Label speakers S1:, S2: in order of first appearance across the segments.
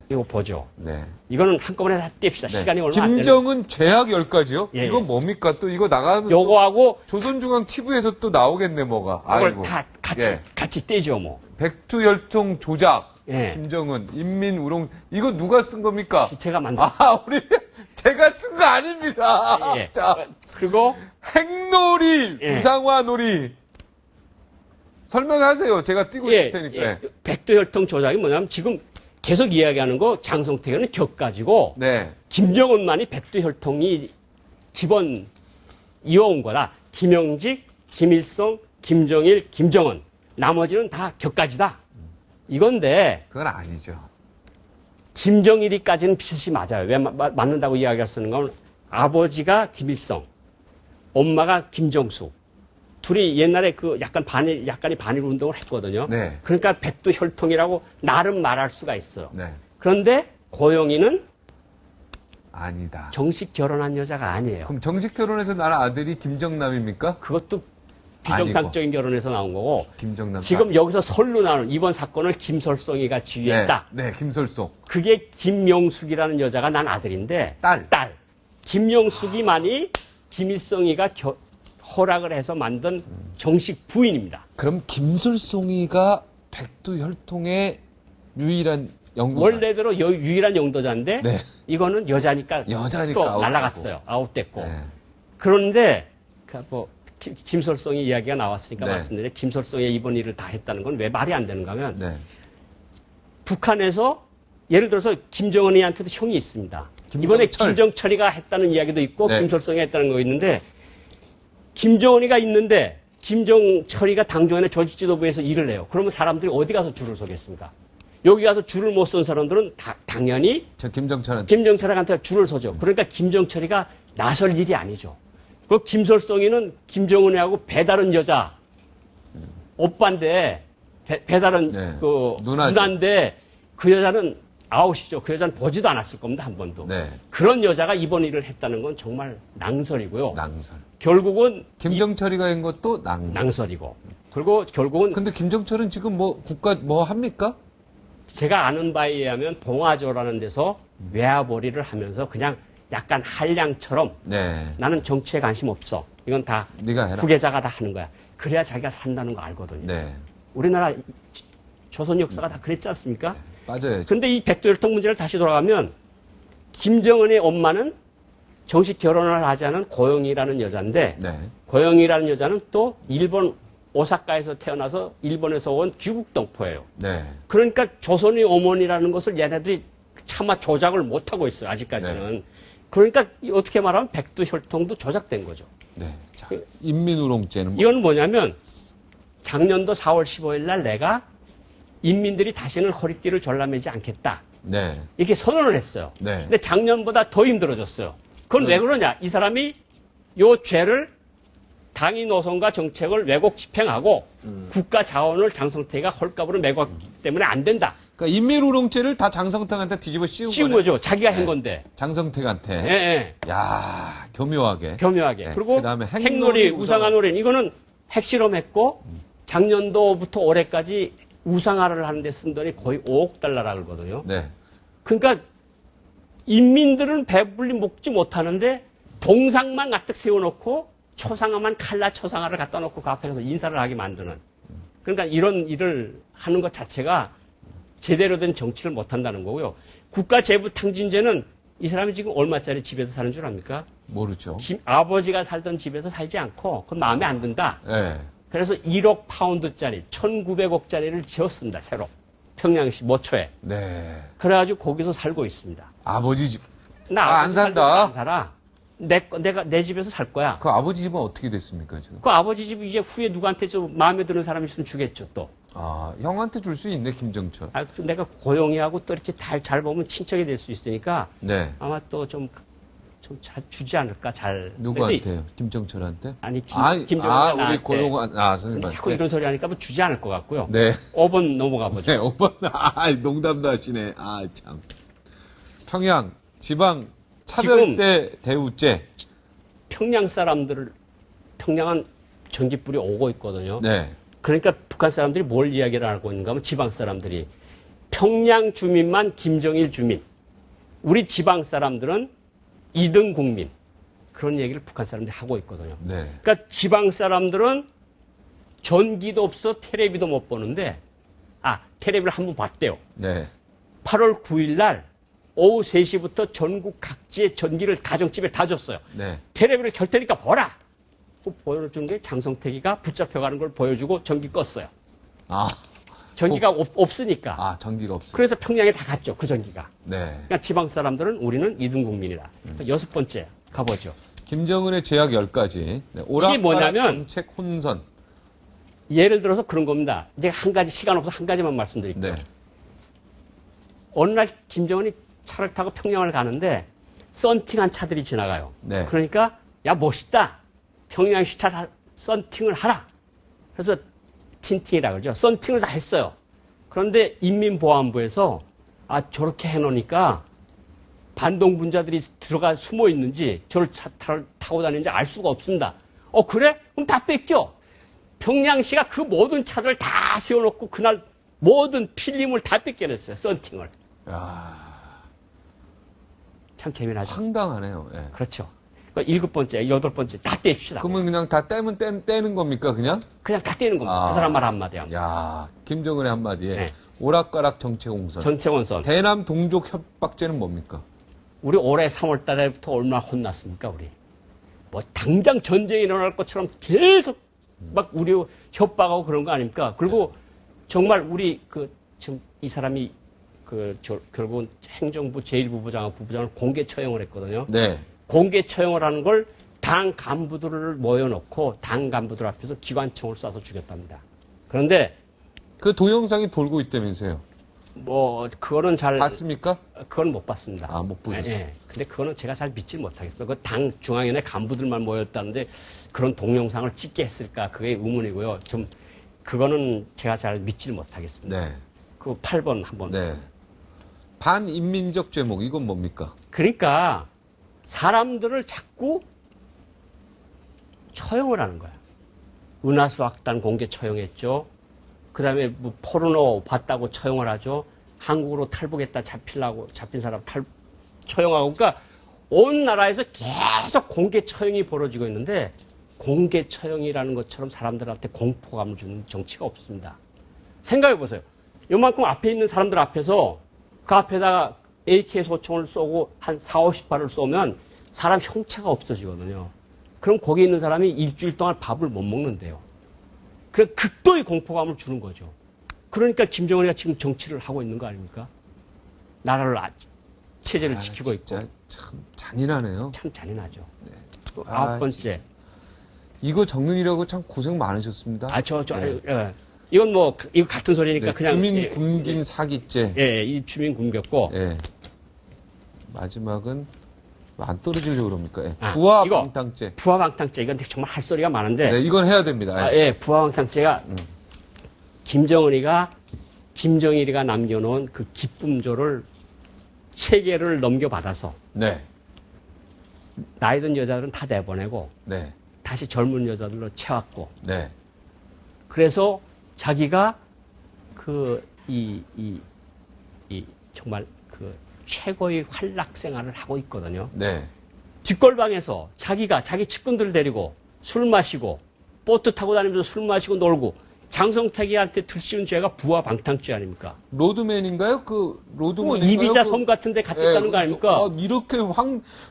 S1: 이거 보죠.
S2: 네.
S1: 이거는 한꺼번에 다 뗍시다.
S2: 네.
S1: 시간이 얼마 안 되는.
S2: 김정은 죄악 10가지요?
S1: 예,
S2: 이거
S1: 예.
S2: 뭡니까? 또 이거 나가면
S1: 요거하고
S2: 조선중앙 TV에서 또 나오겠네, 뭐가.
S1: 이걸
S2: 아이고.
S1: 다 같이
S2: 예.
S1: 같이 떼죠, 뭐.
S2: 백두혈통 조작.
S1: 예.
S2: 김정은, 인민우롱. 이거 누가 쓴 겁니까?
S1: 제가 만든.
S2: 제가 쓴 거 아닙니다.
S1: 예.
S2: 자,
S1: 그리고
S2: 핵놀이,
S1: 예.
S2: 우상화놀이. 설명하세요. 제가 띄고 있을 테니까.
S1: 예. 백두혈통 조작이 뭐냐면 지금 계속 이야기하는 거 장성택은 격가지고
S2: 네.
S1: 김정은만이 백두혈통이 기본 이어온 거다. 김영직, 김일성, 김정일, 김정은. 나머지는 다 격가지다. 이건데
S2: 그건 아니죠.
S1: 김정일이까지는 비슷이 맞아요. 왜 맞는다고 이야기할 수 있는 건 아버지가 김일성, 엄마가 김정수. 둘이 옛날에 그 약간의 반일 운동을 했거든요.
S2: 네.
S1: 그러니까 백두혈통이라고 나름 말할 수가 있어요.
S2: 네.
S1: 그런데 고영이는
S2: 아니다.
S1: 정식 결혼한 여자가 아니에요.
S2: 그럼 정식 결혼해서 난 아들이 김정남입니까?
S1: 그것도 비정상적인 결혼에서 나온 거고
S2: 김정남.
S1: 지금 여기서 설로 나눈 이번 사건을 김설송이가 지휘했다.
S2: 네, 김설송.
S1: 그게 김영숙이라는 여자가 난 아들인데
S2: 딸.
S1: 김영숙이만이 김일성이가 허락을 해서 만든 정식 부인입니다.
S2: 그럼 김설송이가 백두혈통의 유일한 영도자.
S1: 원래대로 유일한 영도자인데
S2: 네.
S1: 이거는 여자니까 또
S2: 아웃됐고.
S1: 날아갔어요. 아웃됐고.
S2: 네.
S1: 그런데 뭐 김설송이 이야기가 나왔으니까
S2: 네.
S1: 말씀드리는데 김설송이 이번 일을 다 했다는 건 왜 말이 안 되는가 하면
S2: 네.
S1: 북한에서 예를 들어서 김정은이한테도 형이 있습니다. 이번에 김정철이가 했다는 이야기도 있고
S2: 네.
S1: 김설송이 했다는 거 있는데 김정은이가 있는데 김정철이가 당정원의 조직지도부에서 일을 해요. 그러면 사람들이 어디 가서 줄을 서겠습니까? 여기 가서 줄을 못 선 사람들은 당연히
S2: 저 김정철한테.
S1: 김정철한테 줄을 서죠. 그러니까 김정철이가 나설 일이 아니죠. 그 김설성이는 김정은이하고 배다른 여자 오빠인데 배다른
S2: 네.
S1: 그 누나인데 그 여자는 아웃이죠. 그 여자는 보지도 않았을 겁니다. 한 번도.
S2: 네.
S1: 그런 여자가 이번 일을 했다는 건 정말 낭설이고요.
S2: 낭설.
S1: 결국은
S2: 김정철이가 한 것도
S1: 낭설이고. 그리고 결국은
S2: 근데 김정철은 지금 뭐 국가 뭐 합니까?
S1: 제가 아는 바에 의하면 봉화조라는 데서 외화벌이를 하면서 그냥 약간 한량처럼
S2: 네.
S1: 나는 정치에 관심 없어. 이건 다
S2: 네가 해라.
S1: 후계자가 다 하는 거야. 그래야 자기가 산다는 거 알거든요.
S2: 네.
S1: 우리나라 조선 역사가 다 그랬지 않습니까?
S2: 빠져야죠.
S1: 그런데 이 백두혈통 문제를 다시 돌아가면 김정은의 엄마는 정식 결혼을 하지 않은 고영이라는 여자인데
S2: 네.
S1: 고영이라는 여자는 또 일본 오사카에서 태어나서 일본에서 온 귀국동포예요.
S2: 네.
S1: 그러니까 조선의 어머니라는 것을 얘네들이 차마 조작을 못하고 있어요. 아직까지는.
S2: 네.
S1: 그러니까 어떻게 말하면 백두혈통도 조작된 거죠.
S2: 네. 자, 인민우롱죄는 뭐?
S1: 이건 뭐냐면 작년도 4월 15일 날 내가 인민들이 다시는 허리띠를 졸라매지 않겠다.
S2: 네.
S1: 이렇게 선언을 했어요.
S2: 네.
S1: 근데 작년보다 더 힘들어졌어요. 그건 왜 그러냐? 이 사람이 요 죄를 당위 노선과 정책을 왜곡 집행하고 국가 자원을 장성태가 헐값으로 매각했기 때문에 안 된다.
S2: 그러니까 인민우롱죄를 다 장성택한테 뒤집어 씌운
S1: 거죠. 자기가 한
S2: 네.
S1: 건데.
S2: 장성택한테.
S1: 예, 예.
S2: 야, 교묘하게.
S1: 교묘하게.
S2: 네.
S1: 그리고
S2: 그다음에
S1: 핵놀이, 우상화놀이 이거는 핵실험했고 작년도부터 올해까지 우상화를 하는데 쓴 돈이 거의 5억 달러라 그러거든요.
S2: 네.
S1: 그러니까 인민들은 배불리 먹지 못하는데 동상만 가득 세워놓고 초상화만 칼라 초상화를 갖다 놓고 그 앞에서 인사를 하게 만드는. 그러니까 이런 일을 하는 것 자체가 제대로 된 정치를 못한다는 거고요. 국가 재부 탕진죄는 이 사람이 지금 얼마짜리 집에서 사는 줄 압니까?
S2: 모르죠.
S1: 아버지가 살던 집에서 살지 않고 그건 마음에 안 든다.
S2: 네.
S1: 그래서 1억 파운드짜리 1900억짜리를 지었습니다. 새로. 평양시 모초에.
S2: 네.
S1: 그래가지고 거기서 살고 있습니다.
S2: 아버지 집.
S1: 나
S2: 안 산다.
S1: 안 살아. 내 집에서 살 거야.
S2: 그 아버지 집은 어떻게 됐습니까, 지금?
S1: 그 아버지 집 이제 후에 누구한테 좀 마음에 드는 사람이 있으면 주겠죠, 또.
S2: 아, 형한테 줄 수 있네, 김정철.
S1: 아, 또 내가 고영이하고 또 이렇게 잘 보면 친척이 될 수 있으니까
S2: 네.
S1: 아마 또 좀 주지 않을까, 잘.
S2: 누구한테요? 김정철한테?
S1: 아니,
S2: 우리
S1: 김정은이 나한테.
S2: 고용한, 선생님한테.
S1: 자꾸 이런 소리 하니까 뭐 주지 않을 것 같고요.
S2: 네.
S1: 5번 넘어가 보죠.
S2: 네, 오빠, 농담도 하시네. 아, 참. 평양, 지방, 차별대 대우죄.
S1: 평양은 전기불이 오고 있거든요.
S2: 네.
S1: 그러니까 북한 사람들이 뭘 이야기를 하고 있는가 하면 지방 사람들이 평양 주민만 김정일 주민. 우리 지방 사람들은 2등 국민. 그런 얘기를 북한 사람들이 하고 있거든요.
S2: 네.
S1: 그러니까 지방 사람들은 전기도 없어 텔레비도 못 보는데, 텔레비를 한번 봤대요.
S2: 네.
S1: 8월 9일 날 오후 3시부터 전국 각지의 전기를 가정집에 다 줬어요.
S2: 네.
S1: 텔레비를 켤 테니까 보라. 보여준 게 장성택이가 붙잡혀가는 걸 보여주고 전기 껐어요.
S2: 아.
S1: 전기가 없으니까.
S2: 전기가 없어요.
S1: 그래서 평양에 다 갔죠, 그 전기가.
S2: 네.
S1: 그러니까 지방 사람들은 우리는 2등 국민이다. 여섯 번째 가보죠.
S2: 김정은의 죄악 10가지. 네.
S1: 이게 뭐냐면
S2: 정책 혼선.
S1: 예를 들어서 그런 겁니다. 이제 한 가지 시간 없어서 한 가지만 말씀드릴게요.
S2: 네.
S1: 어느 날 김정은이 차를 타고 평양을 가는데 썬팅한 차들이 지나가요.
S2: 네.
S1: 그러니까 야 멋있다. 평양 시차 썬팅을 하라. 그래서 틴팅이라고 그러죠. 썬팅을 다 했어요. 그런데 인민보안부에서 저렇게 해놓으니까 반동분자들이 들어가 숨어 있는지 저를 타고 다니는지 알 수가 없습니다. 그래? 그럼 다 뺏겨. 평양시가 그 모든 차들을 다 세워놓고 그날 모든 필름을 다 뺏겨냈어요. 썬팅을.
S2: 야.
S1: 참 재미나죠.
S2: 황당하네요. 예.
S1: 그렇죠. 7번째, 8번째 다 떼십시다.
S2: 그러면 그냥 다 떼는 겁니까, 그냥?
S1: 그냥 다 떼는 겁니다. 그 사람 말 한마디 하면.
S2: 야, 김정은의 한마디에
S1: 네.
S2: 오락가락 정책 공선.
S1: 전체원선.
S2: 대남 동족 협박죄는 뭡니까?
S1: 우리 올해 3월 달에부터 얼마나 혼났습니까, 우리. 뭐 당장 전쟁이 일어날 것처럼 계속 막 우리 협박하고 그런 거 아닙니까? 그리고 정말 우리 지금 이 사람이 결국은 행정부 제1부부장하고 부부장을 공개 처형을 했거든요.
S2: 네.
S1: 공개 처형을 하는 걸 당 간부들을 모여놓고 당 간부들 앞에서 기관총을 쏴서 죽였답니다. 그런데
S2: 그 동영상이 돌고 있다면서요.
S1: 그거는
S2: 봤습니까?
S1: 그건 못 봤습니다.
S2: 못 보셨어요?
S1: 예. 근데 그거는 제가 잘 믿지 못하겠어요. 그 당 중앙위원회 간부들만 모였다는데 그런 동영상을 찍게 했을까? 그게 의문이고요. 그거는 제가 잘 믿지 못하겠습니다.
S2: 네.
S1: 그 8번 한번.
S2: 네. 반인민적 죄목, 이건 뭡니까?
S1: 그러니까 사람들을 자꾸 처형을 하는 거야. 은하수 학단 공개 처형했죠. 그 다음에 포르노 봤다고 처형을 하죠. 한국으로 탈북했다 잡힌 사람 처형하고. 그러니까 온 나라에서 계속 공개 처형이 벌어지고 있는데 공개 처형이라는 것처럼 사람들한테 공포감을 주는 정치가 없습니다. 생각해 보세요. 요만큼 앞에 있는 사람들 앞에서 그 앞에다가 AK 소총을 쏘고 한 4, 50발을 쏘면 사람 형체가 없어지거든요. 그럼 거기 있는 사람이 일주일 동안 밥을 못 먹는데요. 그래 극도의 공포감을 주는 거죠. 그러니까 김정은이가 지금 정치를 하고 있는 거 아닙니까? 나라를 체제를 지키고 있고.
S2: 진짜 참 잔인하네요.
S1: 참 잔인하죠.
S2: 네.
S1: 또 9번째.
S2: 이거 적는이라고 참 고생 많으셨습니다. 네.
S1: 예. 이건 이거 같은 소리니까
S2: 네,
S1: 그냥.
S2: 주민 굶긴 사기죄.
S1: 예, 이 주민 굶겼고.
S2: 예. 마지막은 안 떨어지려고 그럽니까? 예.
S1: 이거,
S2: 부하방탕죄.
S1: 부하방탕죄. 이건 정말 할 소리가 많은데.
S2: 네, 이건 해야 됩니다. 예.
S1: 부하방탕죄가 김정일이가 남겨놓은 그 기쁨조를 체계를 넘겨받아서.
S2: 네.
S1: 나이 든 여자들은 다 내보내고.
S2: 네.
S1: 다시 젊은 여자들로 채웠고.
S2: 네.
S1: 그래서 자기가 정말 최고의 활락 생활을 하고 있거든요.
S2: 네.
S1: 뒷골방에서 자기 측근들 데리고 술 마시고 보트 타고 다니면서 술 마시고 놀고 장성택이한테 들씌운 죄가 부하방탕죄 아닙니까?
S2: 로드맨인가요? 로드맨인가요?
S1: 이비자 섬 같은 데 갔다는 거 아닙니까?
S2: 이렇게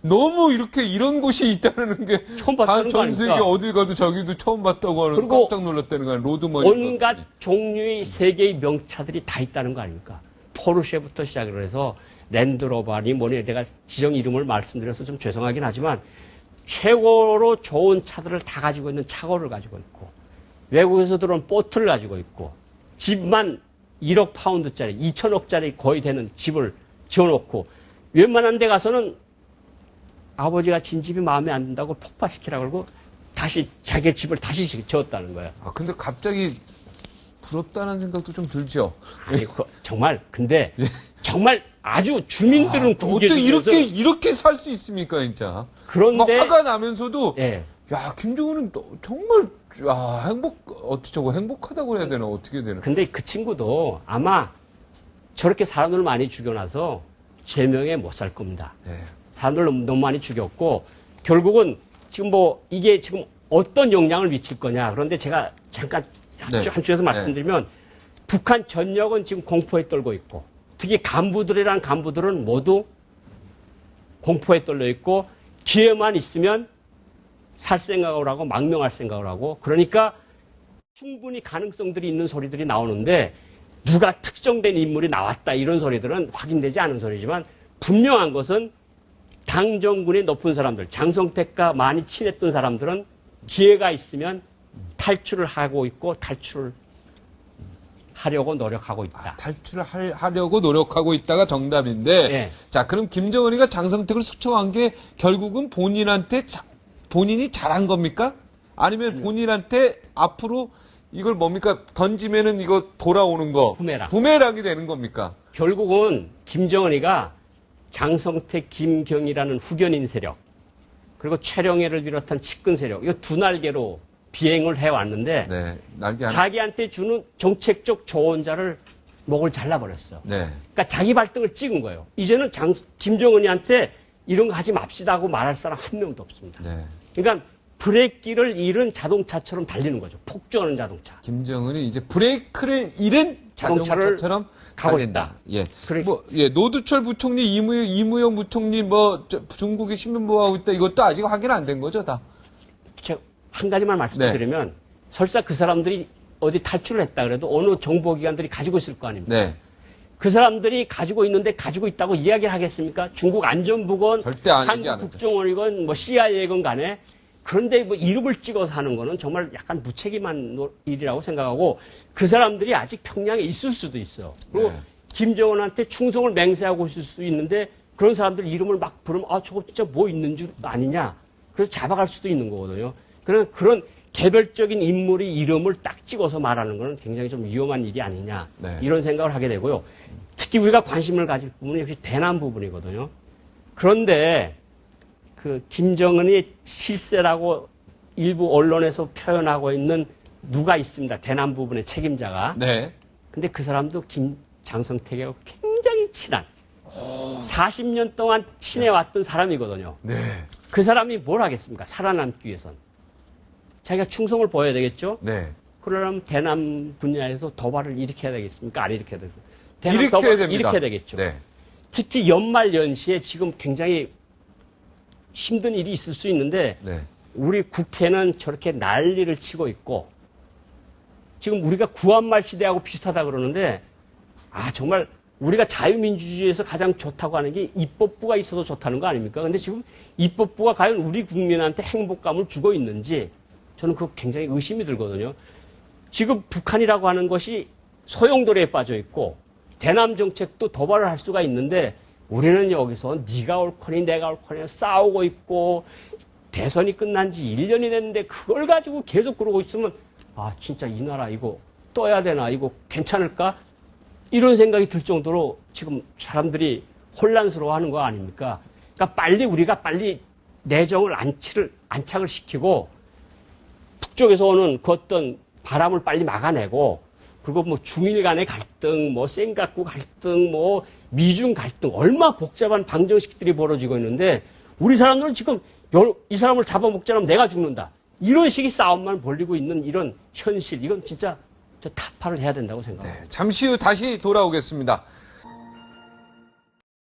S2: 너무 이런 곳이 있다는 게
S1: 처음 봤다는 거
S2: 전 세계
S1: 아닙니까?
S2: 어딜 가도 저기도 처음 봤다고 하는
S1: 그리고
S2: 깜짝 놀랐다는 거 아니에요? 로드맨.
S1: 온갖 종류의 세계의 명차들이 다 있다는 거 아닙니까? 포르쉐부터 시작을 해서 랜드로버니 뭐니 내가 지정 이름을 말씀드려서 좀 죄송하긴 하지만 최고로 좋은 차들을 다 가지고 있는 차고를 가지고 있고 외국에서 들어온 보트를 가지고 있고 집만 1억 파운드짜리 2천억짜리 거의 되는 집을 지어놓고 웬만한 데 가서는 아버지가 진 집이 마음에 안 든다고 폭파시키라고 그러고 다시 자기 집을 다시 지었다는 거예요.
S2: 근데 갑자기 부럽다는 생각도 좀 들죠.
S1: 아니, 정말 근데 정말 아주 주민들은
S2: 어떻게 이렇게 살 수 있습니까, 진짜?
S1: 그런데
S2: 막 화가 나면서도
S1: 예.
S2: 야, 김정은은 정말 행복하다고 해야 되나? 어떻게 되나?
S1: 근데 그 친구도 아마 저렇게 사람들을 많이 죽여놔서 제명에 못 살 겁니다.
S2: 네.
S1: 사람들 너무 많이 죽였고 결국은 지금 뭐 이게 지금 어떤 영향을 미칠 거냐. 그런데 제가 잠깐
S2: 네.
S1: 한쪽에서 말씀드리면 북한 전역은 지금 공포에 떨고 있고 특히 간부들은 모두 공포에 떨려 있고 기회만 있으면 살 생각을 하고 망명할 생각을 하고 그러니까 충분히 가능성들이 있는 소리들이 나오는데 누가 특정된 인물이 나왔다 이런 소리들은 확인되지 않은 소리지만 분명한 것은 당정군의 높은 사람들, 장성택과 많이 친했던 사람들은 기회가 있으면 탈출을 하고 있고 탈출을 하려고 노력하고 있다.
S2: 탈출을 하려고 노력하고 있다가 정답인데,
S1: 네.
S2: 자, 그럼 김정은이가 장성택을 소청한 게 결국은 본인이 잘한 겁니까? 아니면 본인한테 앞으로 이걸 뭡니까? 던지면은 이거 돌아오는 거. 부메랑이 되는 겁니까?
S1: 결국은 김정은이가 장성택, 김경이라는 후견인 세력, 그리고 최령해를 비롯한 측근 세력, 이거 두 날개로 비행을 해왔는데,
S2: 네, 날개
S1: 자기한테 주는 정책적 조언자를 목을 잘라버렸어.
S2: 네.
S1: 그러니까 자기 발등을 찍은 거예요. 이제는 김정은이한테 이런 거 하지 맙시다 하고 말할 사람 한 명도 없습니다.
S2: 네.
S1: 그러니까 브레이크를 잃은 자동차처럼 달리는 거죠. 폭주하는 자동차.
S2: 김정은이 이제 브레이크를 잃은 자동차처럼
S1: 가고
S2: 달린다.
S1: 있다.
S2: 예.
S1: 그래.
S2: 노두철 부총리, 이무영 부총리, 중국이 신변보호하고 있다. 이것도 아직 확인 안 된 거죠, 다?
S1: 제가 한 가지만 말씀드리면, 설사 그 사람들이 어디 탈출을 했다 그래도 어느 정보기관들이 가지고 있을 거 아닙니까?
S2: 네.
S1: 그 사람들이 가지고 있는데 가지고 있다고 이야기를 하겠습니까? 중국 안전부건,
S2: 절대 안
S1: 한국 국정원이건, CIA건 간에. 그런데 뭐 이름을 찍어서 하는 거는 정말 약간 무책임한 일이라고 생각하고 그 사람들이 아직 평양에 있을 수도 있어요. 그리고
S2: 네.
S1: 김정은한테 충성을 맹세하고 있을 수도 있는데 그런 사람들 이름을 막 부르면 아 저거 진짜 뭐 있는 줄 아니냐. 그래서 잡아갈 수도 있는 거거든요. 그런 개별적인 인물의 이름을 딱 찍어서 말하는 거는 굉장히 좀 위험한 일이 아니냐.
S2: 네.
S1: 이런 생각을 하게 되고요. 특히 우리가 관심을 가질 부분은 역시 대남 부분이거든요. 그런데 그 김정은이 실세라고 일부 언론에서 표현하고 있는 누가 있습니다. 대남 부분의 책임자가.
S2: 네.
S1: 근데 그 사람도 장성택하고 굉장히 친한 40년 동안 친해왔던 사람이거든요.
S2: 네.
S1: 그 사람이 뭘 하겠습니까? 살아남기 위해선. 자기가 충성을 보여야 되겠죠?
S2: 네.
S1: 그러려면 대남 분야에서 도발을 일으켜야 되겠습니까? 안 일으켜야 되겠습니까?
S2: 일으켜야 됩니다.
S1: 일으켜야 되겠죠.
S2: 네.
S1: 특히 연말 연시에 지금 굉장히 힘든 일이 있을 수 있는데
S2: 네.
S1: 우리 국회는 저렇게 난리를 치고 있고 지금 우리가 구한말 시대하고 비슷하다 그러는데 정말 우리가 자유민주주의에서 가장 좋다고 하는 게 입법부가 있어서 좋다는 거 아닙니까? 근데 지금 입법부가 과연 우리 국민한테 행복감을 주고 있는지 저는 그거 굉장히 의심이 들거든요. 지금 북한이라고 하는 것이 소용돌이에 빠져 있고 대남 정책도 도발을 할 수가 있는데 우리는 여기서 네가 옳거니 내가 옳거니 싸우고 있고 대선이 끝난 지 1년이 됐는데 그걸 가지고 계속 그러고 있으면 진짜 이 나라 이거 떠야 되나 이거 괜찮을까? 이런 생각이 들 정도로 지금 사람들이 혼란스러워하는 거 아닙니까? 그러니까 우리가 빨리 내정을 안착을 시키고 북쪽에서 오는 그 어떤 바람을 빨리 막아내고 그리고 뭐 중일 간의 갈등, 뭐 센각구 갈등, 뭐 미중 갈등 얼마 복잡한 방정식들이 벌어지고 있는데 우리 사람들은 지금 이 사람을 잡아먹자면 내가 죽는다. 이런 식의 싸움만 벌리고 있는 이런 현실 이건 진짜 타파를 해야 된다고 생각합니다.
S2: 네, 잠시 후 다시 돌아오겠습니다.